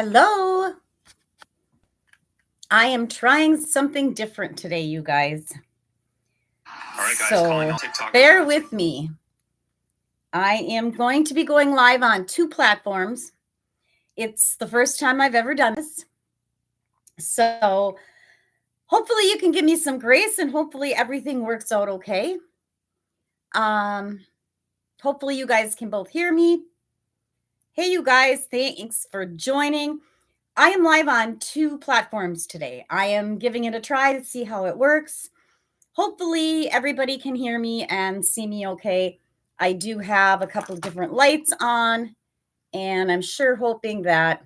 Hello. I am trying something different today, you guys. All right, guys, calling So all TikTok. bear with me. I am going to be going live on two platforms. It's the first time I've ever done this. So hopefully you can give me some grace and hopefully everything works out okay. Um, hopefully you guys can both hear me. Hey, you guys, thanks for joining. I am live on two platforms today. I am giving it a try to see how it works. Hopefully everybody can hear me and see me okay. I do have a couple of different lights on, and I'm sure hoping that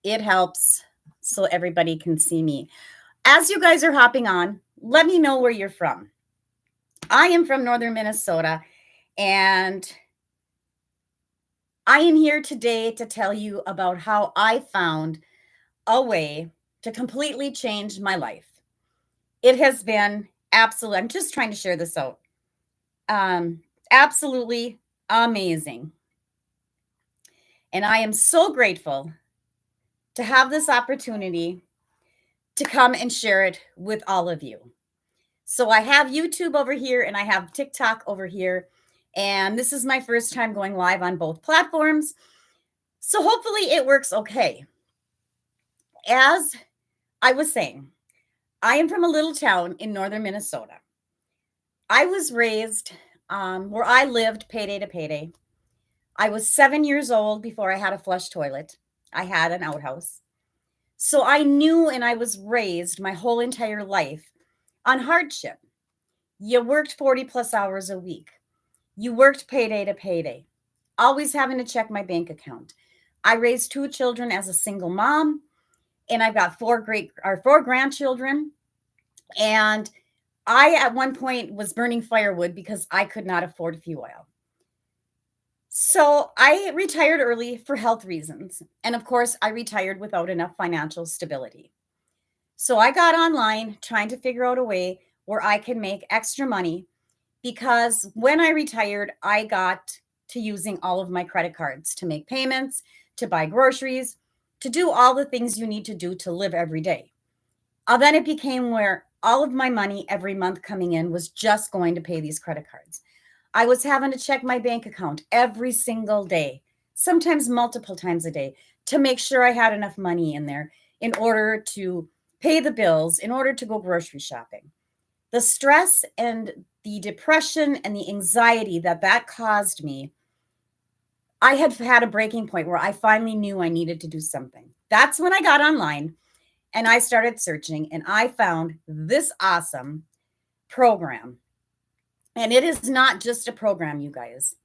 it helps so everybody can see me. As you guys are hopping on, let me know where you're from. I am from northern Minnesota, and I am here today to tell you about how I found a way to completely change my life. It has been absolute. I'm just trying to share this out. Absolutely amazing. And I am so grateful to have this opportunity to come and share it with all of you. So I have YouTube over here and I have TikTok over here. And this is my first time going live on both platforms. So hopefully it works okay. As I was saying, I am from a little town in northern Minnesota. I was raised where I lived payday to payday. I was 7 years old before I had a flush toilet. I had an outhouse. So I knew and I was raised my whole entire life on hardship. You worked 40 plus hours a week. You worked payday to payday, always having to check my bank account. I raised two children as a single mom, and I've got four grandchildren. And I at one point was burning firewood because I could not afford fuel oil. So I retired early for health reasons. And of course, I retired without enough financial stability. So I got online trying to figure out a way where I can make extra money because when I retired, I got to using all of my credit cards to make payments, to buy groceries, to do all the things you need to do to live every day. Then it became where all of my money every month coming in was just going to pay these credit cards. I was having to check my bank account every single day, sometimes multiple times a day, to make sure I had enough money in there in order to pay the bills, in order to go grocery shopping. The stress and the depression and the anxiety that caused me, I had had a breaking point where I finally knew I needed to do something. That's when I got online and I started searching and I found this awesome program. And it is not just a program, you guys.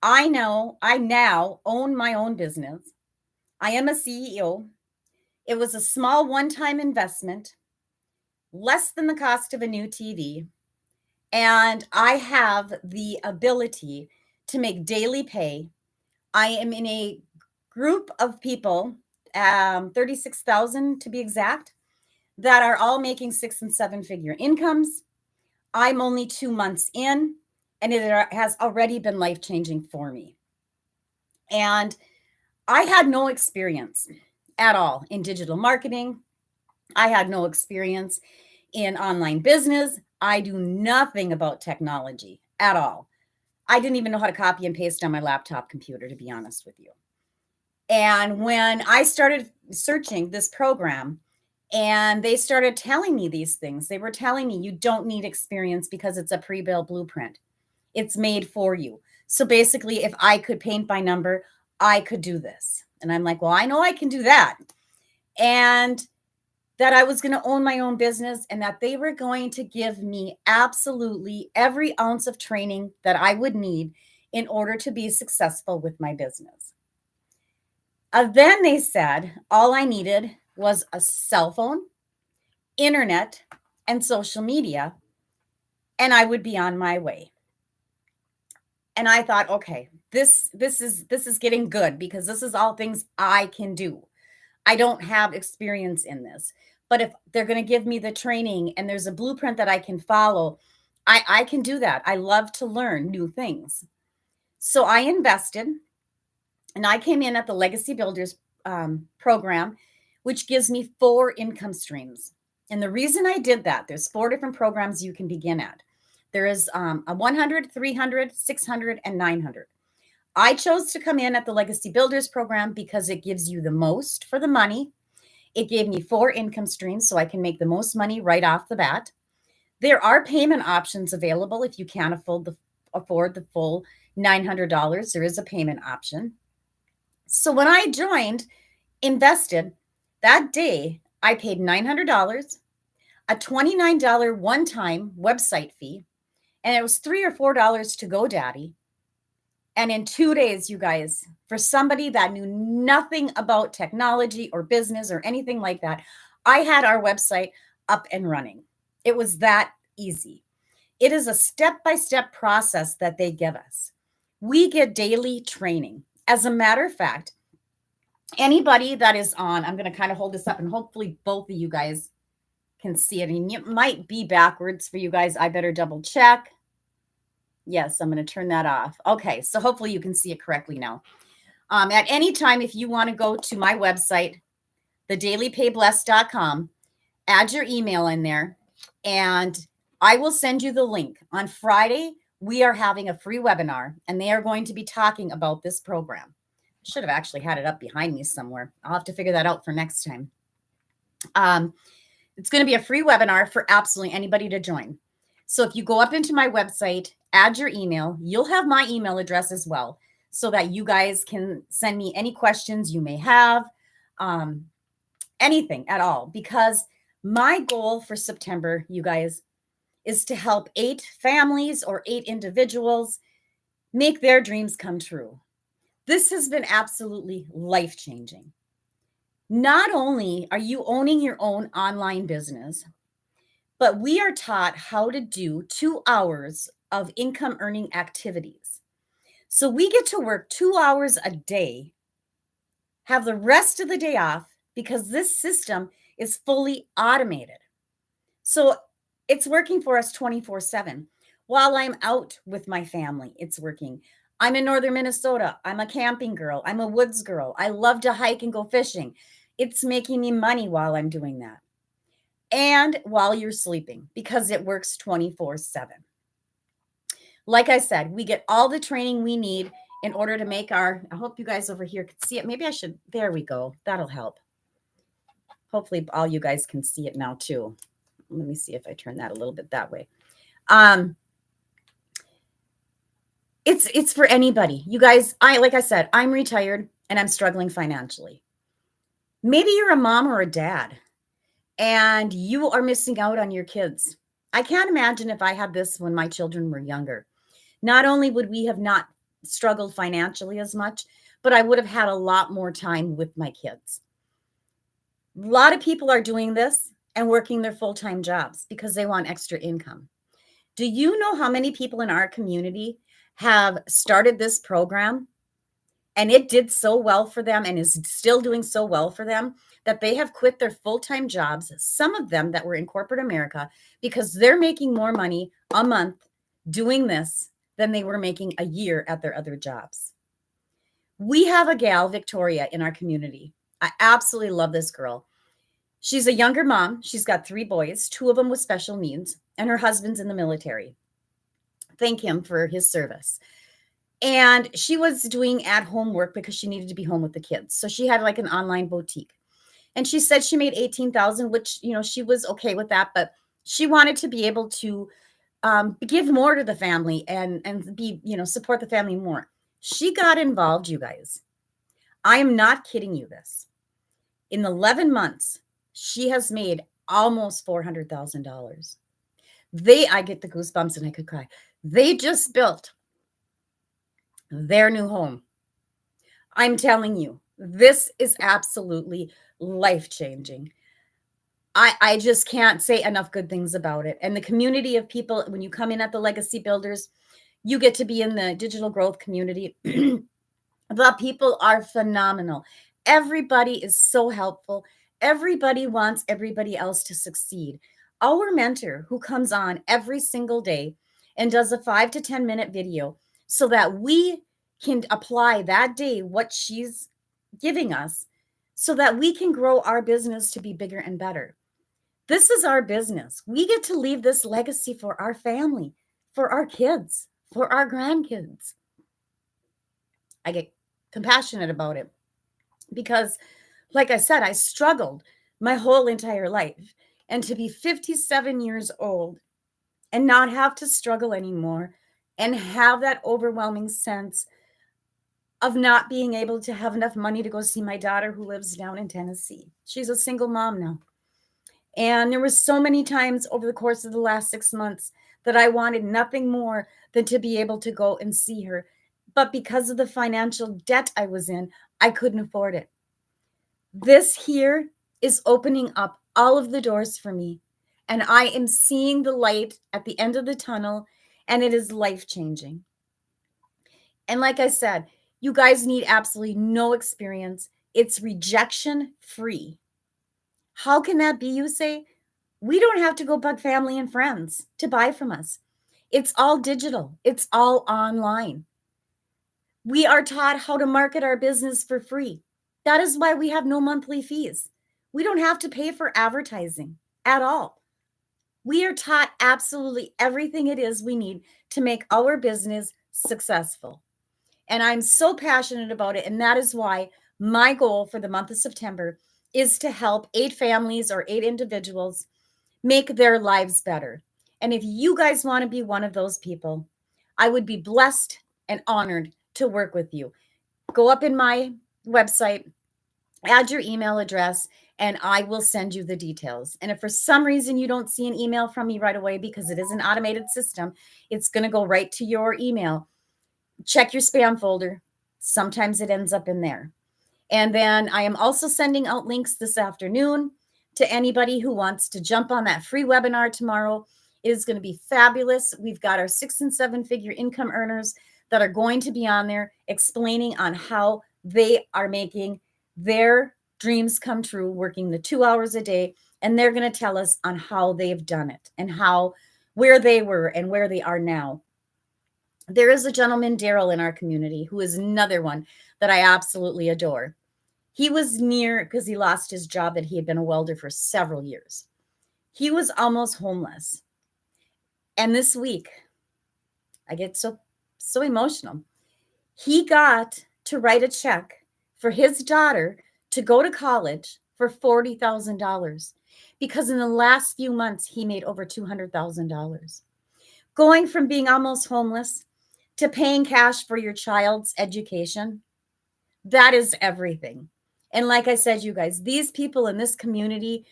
I know I now own my own business. I am a CEO. It was a small one time investment, less than the cost of a new TV. And I have the ability to make daily pay. I am in a group of people, 36,000 to be exact, that are all making 6 and 7 figure incomes. I'm only 2 months in, and it has already been life changing for me. And I had no experience at all in digital marketing. I had no experience in online business. I do nothing about technology at all. I didn't even know how to copy and paste on my laptop computer, to be honest with you. And when I started searching this program and they started telling me these things, they were telling me you don't need experience because it's a pre-built blueprint. It's made for you. So basically, if I could paint by number, I could do this. And I'm like, well, I know I can do that. And that I was going to own my own business and that they were going to give me absolutely every ounce of training that I would need in order to be successful with my business. Then they said all I needed was a cell phone, internet, and social media, and I would be on my way. And I thought, okay, this is getting good because this is all things I can do. I don't have experience in this. But if they're going to give me the training and there's a blueprint that I can follow, I can do that. I love to learn new things. So I invested and I came in at the Legacy Builders program, which gives me 4 income streams. And the reason I did that, there's 4 different programs you can begin at. There is a 100, 300, 600, and 900. I chose to come in at the Legacy Builders program because it gives you the most for the money. It gave me 4 income streams so I can make the most money right off the bat. There are payment options available if you can't afford the full $900. There is a payment option. So when I joined, invested, that day I paid $900, a $29 one-time website fee, and it was $3 or $4 to GoDaddy. And in 2 days, you guys, for somebody that knew nothing about technology or business or anything like that, I had our website up and running. It was that easy. It is a step-by-step process that they give us. We get daily training. As a matter of fact, anybody that is on, I'm going to kind of hold this up and hopefully both of you guys can see it. And it might be backwards for you guys. I better double check. Yes, I'm going to turn that off. Okay, so hopefully you can see it correctly now. At any time, if you want to go to my website, thedailypayblessed.com, add your email in there, and I will send you the link. On Friday, we are having a free webinar, and they are going to be talking about this program. I should have actually had it up behind me somewhere. I'll have to figure that out for next time. It's going to be a free webinar for absolutely anybody to join. So if you go up into my website, add your email, you'll have my email address as well, so that you guys can send me any questions you may have, anything at all. Because my goal for September, you guys, is to help 8 families or 8 individuals make their dreams come true. This has been absolutely life-changing. Not only are you owning your own online business, but we are taught how to do 2 hours of income earning activities. So we get to work 2 hours a day, have the rest of the day off, because this system is fully automated. So it's working for us 24/7. While I'm out with my family, it's working. I'm in northern Minnesota. I'm a camping girl. I'm a woods girl. I love to hike and go fishing. It's making me money while I'm doing that. And while you're sleeping, because it works 24/7. Like I said, we get all the training we need in order to make I hope you guys over here can see it. Maybe I should, there we go. That'll help. Hopefully all you guys can see it now too. Let me see if I turn that a little bit that way. It's for anybody. You guys, like I said, I'm retired and I'm struggling financially. Maybe you're a mom or a dad and you are missing out on your kids. I can't imagine if I had this when my children were younger. Not only would we have not struggled financially as much, but I would have had a lot more time with my kids. A lot of people are doing this and working their full-time jobs because they want extra income. Do you know how many people in our community have started this program and it did so well for them and is still doing so well for them that they have quit their full-time jobs, some of them that were in corporate America, because they're making more money a month doing this than they were making a year at their other jobs? We have a gal, Victoria, in our community. I absolutely love this girl. She's a younger mom. She's got 3 boys, 2 of them with special needs, and her husband's in the military. Thank him for his service. And she was doing at-home work because she needed to be home with the kids. So she had like an online boutique. And she said she made $18,000, which, she was okay with that, but she wanted to be able to give more to the family and be, support the family more. She got involved, you guys. I am not kidding you this. In 11 months, she has made almost $400,000. I get the goosebumps and I could cry. They just built their new home. I'm telling you, this is absolutely life-changing. I just can't say enough good things about it. And the community of people, when you come in at the Legacy Builders, you get to be in the digital growth community. The people are phenomenal. Everybody is so helpful. Everybody wants everybody else to succeed. Our mentor, who comes on every single day and does a 5 to 10 minute video so that we can apply that day what she's giving us so that we can grow our business to be bigger and better. This is our business. We get to leave this legacy for our family, for our kids, for our grandkids. I get compassionate about it because, like I said, I struggled my whole entire life. And to be 57 years old and not have to struggle anymore and have that overwhelming sense of not being able to have enough money to go see my daughter who lives down in Tennessee. She's a single mom now. And there were so many times over the course of the last 6 months that I wanted nothing more than to be able to go and see her. But because of the financial debt I was in, I couldn't afford it. This here is opening up all of the doors for me. And I am seeing the light at the end of the tunnel, and it is life-changing. And like I said, you guys need absolutely no experience. It's rejection free. How can that be, you say? We don't have to go bug family and friends to buy from us. It's all digital. It's all online. We are taught how to market our business for free. That is why we have no monthly fees. We don't have to pay for advertising at all. We are taught absolutely everything it is we need to make our business successful. And I'm so passionate about it. And that is why my goal for the month of September is to help 8 families or 8 individuals make their lives better. And if you guys want to be one of those people, I would be blessed and honored to work with you. Go up in my website, add your email address, and I will send you the details. And if for some reason you don't see an email from me right away because it is an automated system, it's going to go right to your email. Check your spam folder. Sometimes it ends up in there. And then I am also sending out links this afternoon to anybody who wants to jump on that free webinar tomorrow. It is going to be fabulous. We've got our 6 and 7 figure income earners that are going to be on there explaining on how they are making their dreams come true, working the 2 hours a day. And they're going to tell us on how they've done it and where they were and where they are now. There is a gentleman, Daryl, in our community who is another one that I absolutely adore. He was near, because he lost his job that he had been a welder for several years. He was almost homeless. And this week, I get so emotional. He got to write a check for his daughter to go to college for $40,000 because in the last few months, he made over $200,000. Going from being almost homeless to paying cash for your child's education, that is everything. And like I said, you guys, these people in this community,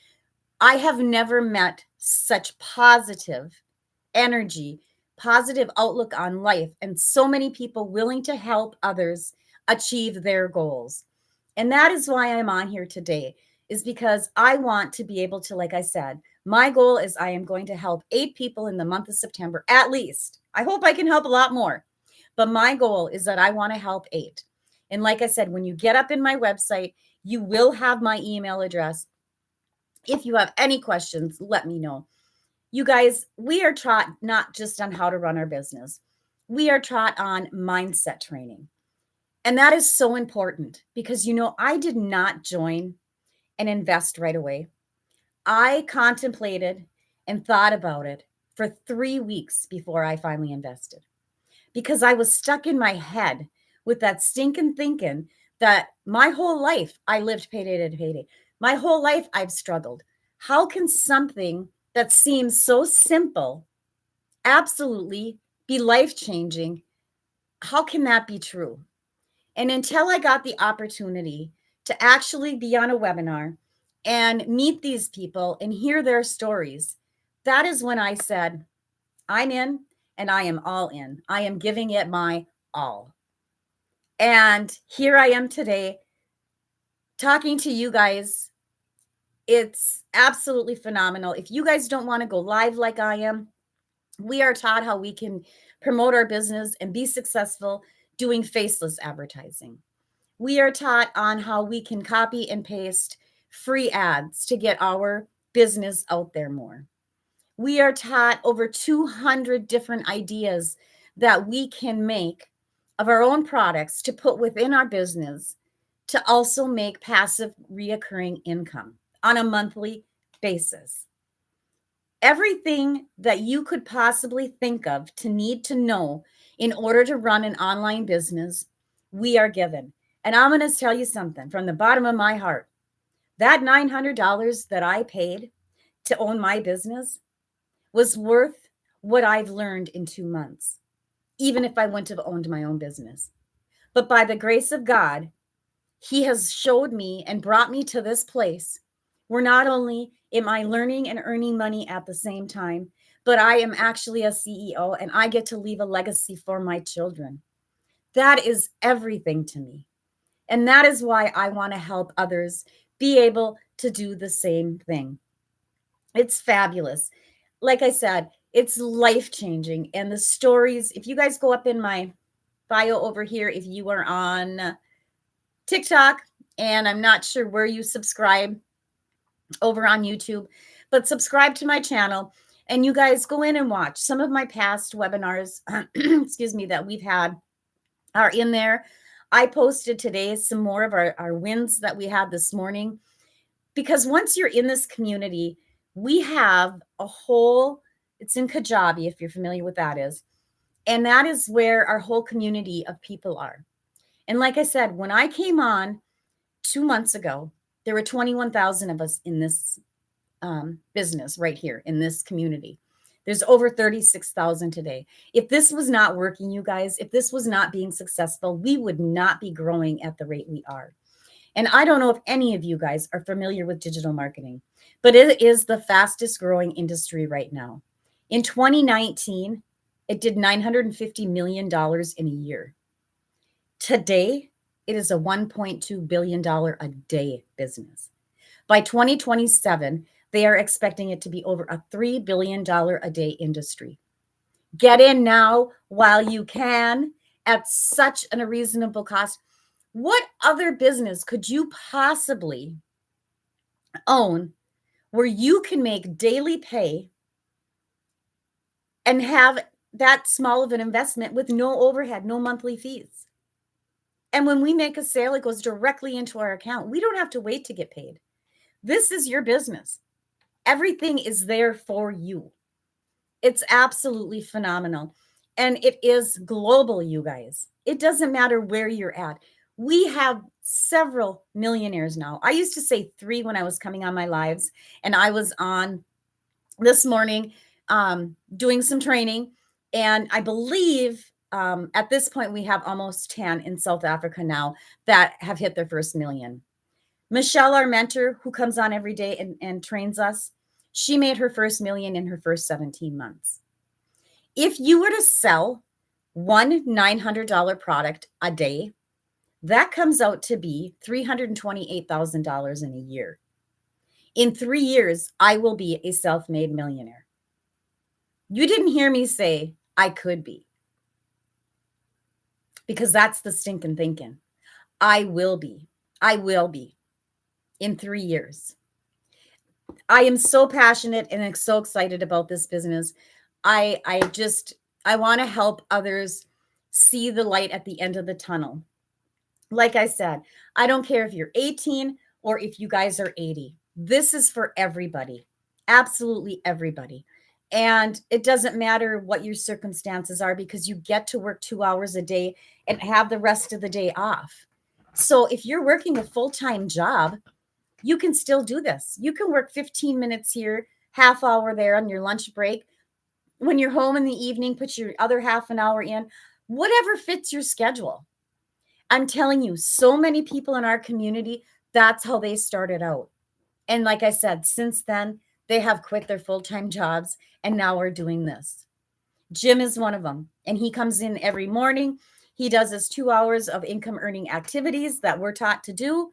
I have never met such positive energy, positive outlook on life, and so many people willing to help others achieve their goals. And that is why I'm on here today, is because I want to be able to, like I said, my goal is I am going to help 8 people in the month of September, at least. I hope I can help a lot more. But my goal is that I want to help 8. And like I said, when you get up in my website, you will have my email address. If you have any questions, let me know. You guys, we are taught not just on how to run our business. We are taught on mindset training. And that is so important because, I did not join and invest right away. I contemplated and thought about it for 3 weeks before I finally invested because I was stuck in my head with that stinking thinking that my whole life I lived payday to payday. My whole life I've struggled. How can something that seems so simple absolutely be life-changing? How can that be true? And until I got the opportunity to actually be on a webinar and meet these people and hear their stories, that is when I said, I'm in and I am all in. I am giving it my all. And here I am today talking to you guys. It's absolutely phenomenal. If you guys don't want to go live like I am, we are taught how we can promote our business and be successful doing faceless advertising. We are taught on how we can copy and paste free ads to get our business out there more. We are taught over 200 different ideas that we can make of our own products to put within our business to also make passive reoccurring income on a monthly basis. Everything that you could possibly think of to need to know in order to run an online business, we are given. And I'm going to tell you something from the bottom of my heart. That $900 that I paid to own my business was worth what I've learned in 2 months, even if I wouldn't have owned my own business. But by the grace of God, He has showed me and brought me to this place where not only am I learning and earning money at the same time, but I am actually a CEO and I get to leave a legacy for my children. That is everything to me. And that is why I want to help others be able to do the same thing. It's fabulous. Like I said, it's life-changing. And the stories, if you guys go up in my bio over here, if you are on TikTok, and I'm not sure where you subscribe over on YouTube, but subscribe to my channel and you guys go in and watch some of my past webinars, excuse me, that we've had are in there. I posted today some more of our wins that we had this morning, because once you're in this community, we have a whole, it's in Kajabi, if you're familiar with that is, and that is where our whole community of people are. And like I said, when I came on 2 months ago, there were 21,000 of us in this business right here in this community. There's over 36,000 today. If this was not working, you guys, if this was not being successful, we would not be growing at the rate we are. And I don't know if any of you guys are familiar with digital marketing, but it is the fastest growing industry right now. In 2019, it did $950 million in a year. Today, it is a $1.2 billion a day business. By 2027, they are expecting it to be over a $3 billion a day industry. Get in now while you can at such a reasonable cost. What other business could you possibly own where you can make daily pay and have that small of an investment with no overhead, no monthly fees? And when we make a sale, it goes directly into our account. We don't have to wait to get paid. This is your business. Everything is there for you. It's absolutely phenomenal. And it is global, you guys. It doesn't matter where you're at. We have several millionaires now. I used to say 3 when I was coming on my lives, and I was on this morning doing some training. And I believe at this point, we have almost 10 in South Africa now that have hit their first million. Michelle, our mentor, who comes on every day and trains us, she made her first million in her first 17 months. If you were to sell one $900 product a day, that comes out to be $328,000 in a year. In 3 years, I will be a self-made millionaire. You didn't hear me say I could be, because that's the stinking thinking. I will be in 3 years. I am so passionate and so excited about this business. I want to help others see the light at the end of the tunnel. Like I said, I don't care if you're 18 or if you guys are 80. This is for everybody. Absolutely everybody. And it doesn't matter what your circumstances are, because you get to work 2 hours a day and have the rest of the day off. So if you're working a full-time job, you can still do this. You can work 15 minutes here, half hour there on your lunch break. When you're home in the evening, put your other half an hour in, whatever fits your schedule. I'm telling you, so many people in our community, that's how they started out. And like I said, since then, they have quit their full-time jobs and now are doing this. Jim is one of them. And he comes in every morning. He does his 2 hours of income earning activities that we're taught to do.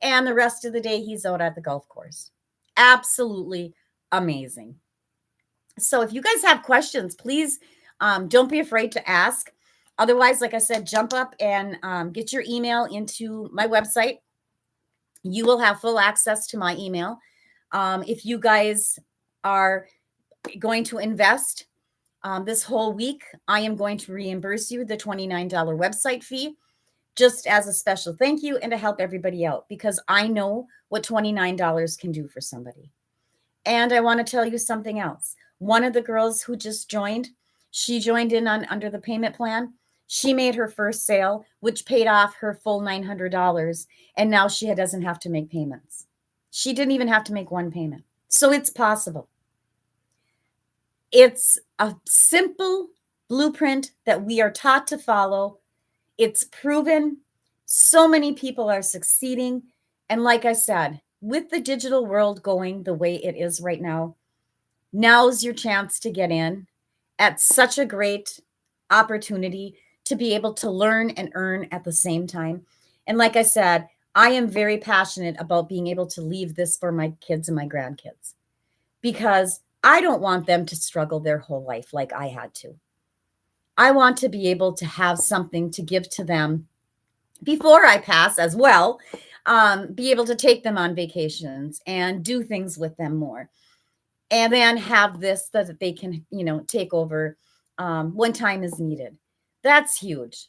And the rest of the day, he's out at the golf course. Absolutely amazing. So if you guys have questions, please don't be afraid to ask. Otherwise, like I said, jump up and get your email into my website. You will have full access to my email. If you guys are going to invest this whole week, I am going to reimburse you the $29 website fee just as a special thank you and to help everybody out, because I know what $29 can do for somebody. And I want to tell you something else. One of the girls who just joined, she joined in on under the payment plan. She made her first sale, which paid off her full $900. And now she doesn't have to make payments. She didn't even have to make one payment. So it's possible. It's a simple blueprint that we are taught to follow. It's proven. So many people are succeeding. And like I said, with the digital world going the way it is right now, now's your chance to get in at such a great opportunity to be able to learn and earn at the same time. And like I said, I am very passionate about being able to leave this for my kids and my grandkids, because I don't want them to struggle their whole life like I had to. I want to be able to have something to give to them before I pass as well, be able to take them on vacations and do things with them more. And then have this so that they can, take over when time is needed. That's huge.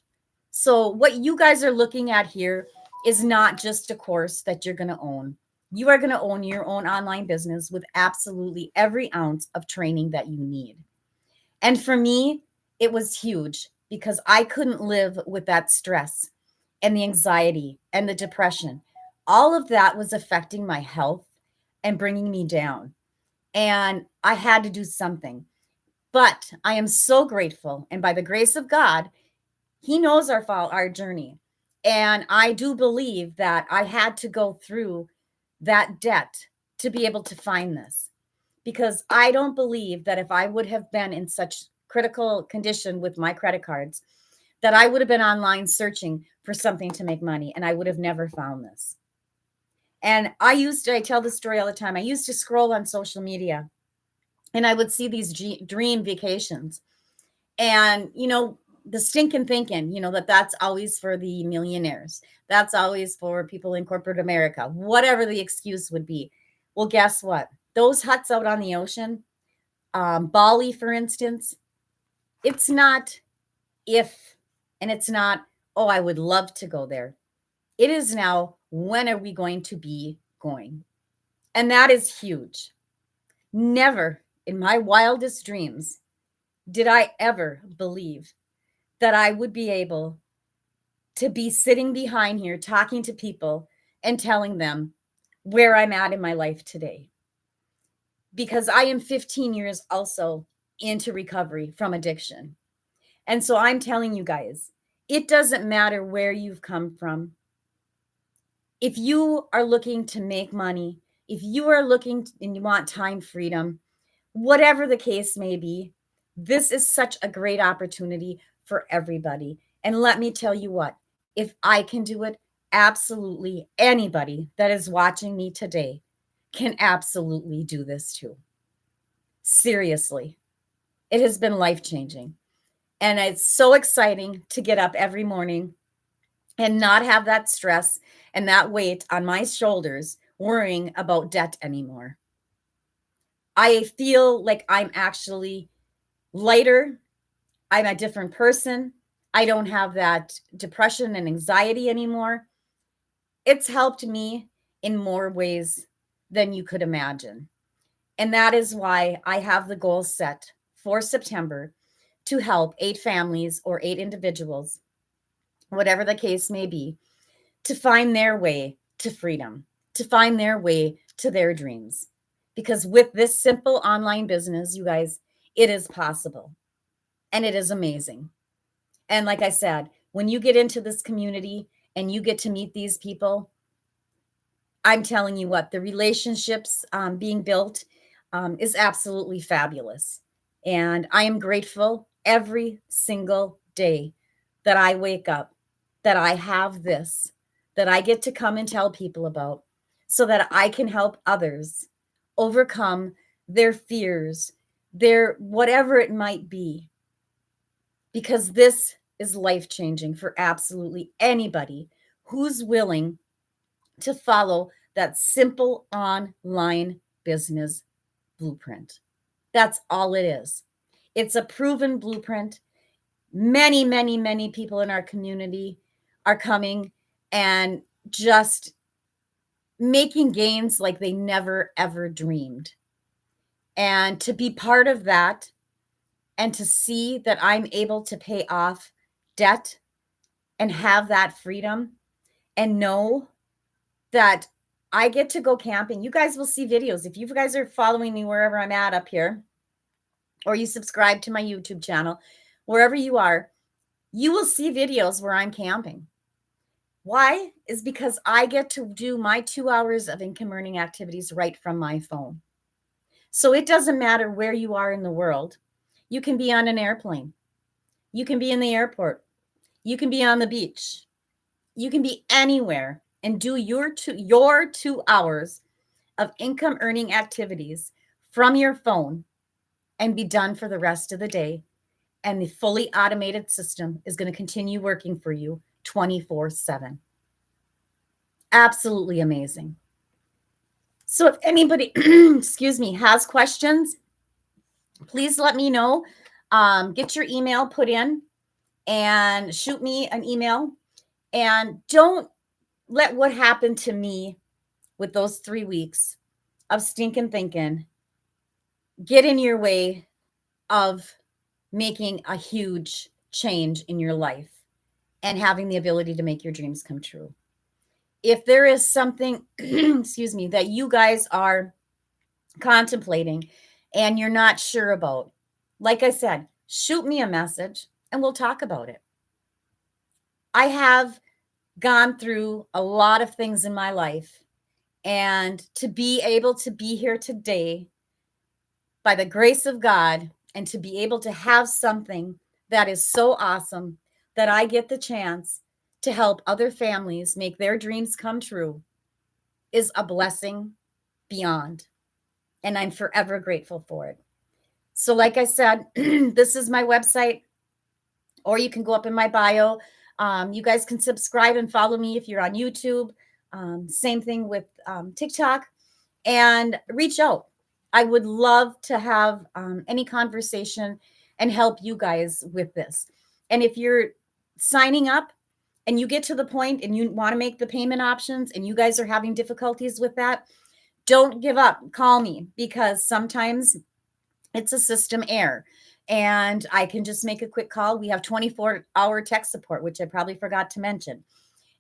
So what you guys are looking at here is not just a course that you're going to own. You are going to own your own online business with absolutely every ounce of training that you need. And for me, it was huge because I couldn't live with that stress and the anxiety and the depression. All of that was affecting my health and bringing me down. And I had to do something. But I am so grateful. And by the grace of God, He knows our journey. And I do believe that I had to go through that debt to be able to find this. Because I don't believe that if I would have been in such critical condition with my credit cards, that I would have been online searching for something to make money, and I would have never found this. And I tell this story all the time. I used to scroll on social media and I would see these dream vacations, and, the stinking thinking, that's always for the millionaires. That's always for people in corporate America, whatever the excuse would be. Well, guess what? Those huts out on the ocean, Bali, for instance, it's not if, and it's not, oh, I would love to go there. It is now, when are we going to be going? And that is huge. Never in my wildest dreams did I ever believe that I would be able to be sitting behind here talking to people and telling them where I'm at in my life today. Because I am 15 years also into recovery from addiction. And so I'm telling you guys, it doesn't matter where you've come from. If you are looking to make money, if you are looking and you want time freedom, whatever the case may be, this is such a great opportunity for everybody. And let me tell you what, if I can do it, absolutely anybody that is watching me today can absolutely do this too. Seriously, it has been life-changing. And it's so exciting to get up every morning and not have that stress and that weight on my shoulders worrying about debt anymore. I feel like I'm actually lighter. I'm a different person. I don't have that depression and anxiety anymore. It's helped me in more ways than you could imagine. And that is why I have the goal set for September to help 8 families or 8 individuals, whatever the case may be, to find their way to freedom, to find their way to their dreams. Because with this simple online business, you guys, it is possible. And it is amazing. And like I said, when you get into this community and you get to meet these people, I'm telling you what, the relationships being built is absolutely fabulous. And I am grateful every single day that I wake up, that I have this, that I get to come and tell people about, so that I can help others overcome their fears, their whatever it might be. Because this is life-changing for absolutely anybody who's willing to follow that simple online business blueprint. That's all it is. It's a proven blueprint. Many, many, many people in our community are coming and just making gains like they never, ever dreamed. And to be part of that and to see that I'm able to pay off debt and have that freedom and know that I get to go camping. You guys will see videos. If you guys are following me wherever I'm at up here, or you subscribe to my YouTube channel, wherever you are, you will see videos where I'm camping. Why? Is because I get to do my 2 hours of income earning activities right from my phone. So it doesn't matter where you are in the world. You can be on an airplane. You can be in the airport. You can be on the beach. You can be anywhere and do your 2 hours of income earning activities from your phone and be done for the rest of the day. And the fully automated system is going to continue working for you 24/7. Absolutely amazing. So if anybody, excuse me, has questions, please let me know. Get your email put in and shoot me an email. And don't let what happened to me with those 3 weeks of stinking thinking get in your way of making a huge change in your life and having the ability to make your dreams come true. If there is something, excuse me, that you guys are contemplating and you're not sure about, like I said, shoot me a message and we'll talk about it. I have gone through a lot of things in my life, and to be able to be here today by the grace of God and to be able to have something that is so awesome that I get the chance to help other families make their dreams come true is a blessing beyond. And I'm forever grateful for it. So, like I said, this is my website, or you can go up in my bio. You guys can subscribe and follow me if you're on YouTube. Same thing with TikTok, and reach out. I would love to have any conversation and help you guys with this. And if you're signing up and you get to the point and you want to make the payment options and you guys are having difficulties with that, don't give up. Call me, because sometimes it's a system error and I can just make a quick call. We have 24-hour tech support, which I probably forgot to mention,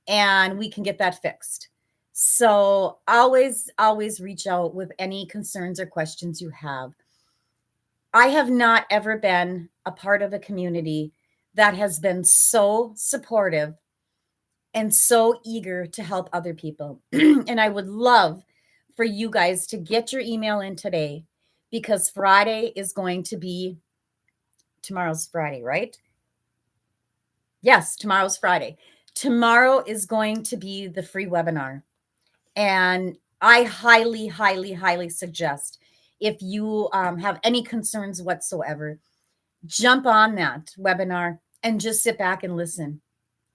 and we can get that fixed. So always reach out with any concerns or questions you have. I have not ever been a part of a community that has been so supportive and so eager to help other people. And I would love for you guys to get your email in today, because Friday is going to be, tomorrow's Friday, right? Yes, tomorrow's Friday. Tomorrow is going to be the free webinar. And I highly suggest, if you have any concerns whatsoever, jump on that webinar and just sit back and listen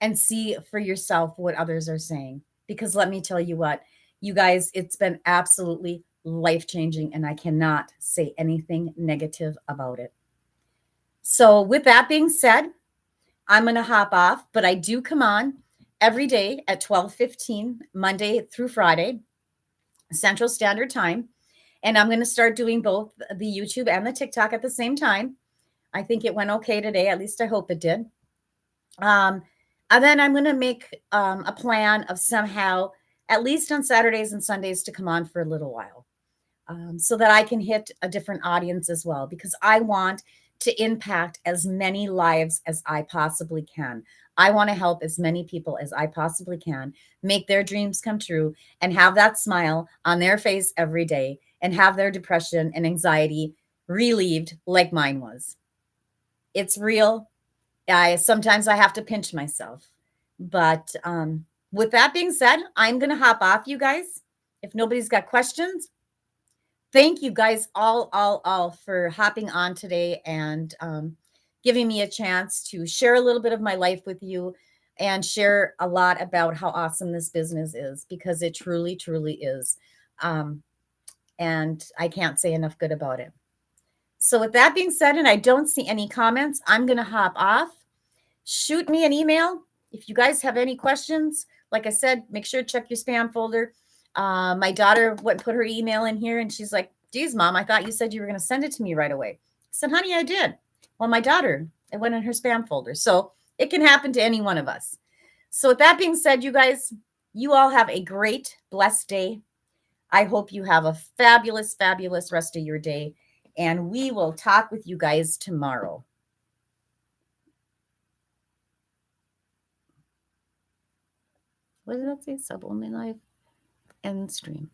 and see for yourself what others are saying. Because let me tell you what, you guys, it's been absolutely life-changing, and I cannot say anything negative about it. So with that being said, I'm going to hop off, but I do come on every day at 12:15, Monday through Friday, Central Standard Time. And I'm going to start doing both the YouTube and the TikTok at the same time. I think it went okay today. At least I hope it did. And then I'm going to make a plan of somehow, at least on Saturdays and Sundays, to come on for a little while, so that I can hit a different audience as well, because I want to impact as many lives as I possibly can. I want to help as many people as I possibly can make their dreams come true and have that smile on their face every day and have their depression and anxiety relieved like mine was. It's real. Sometimes I have to pinch myself. But with that being said, I'm going to hop off, you guys. If nobody's got questions, thank you guys all for hopping on today and giving me a chance to share a little bit of my life with you and share a lot about how awesome this business is, because it truly is. And I can't say enough good about it. So with that being said, and I don't see any comments, I'm going to hop off. Shoot me an email if you guys have any questions, like I said, make sure to check your spam folder. My daughter put her email in here, and she's like, geez, Mom, I thought you said you were going to send it to me right away. I said, honey, I did. Well, my daughter, it went in her spam folder. So it can happen to any one of us. So with that being said, you guys, you all have a great, blessed day. I hope you have a fabulous, fabulous rest of your day. And we will talk with you guys tomorrow. What did that say? Sub only live end stream.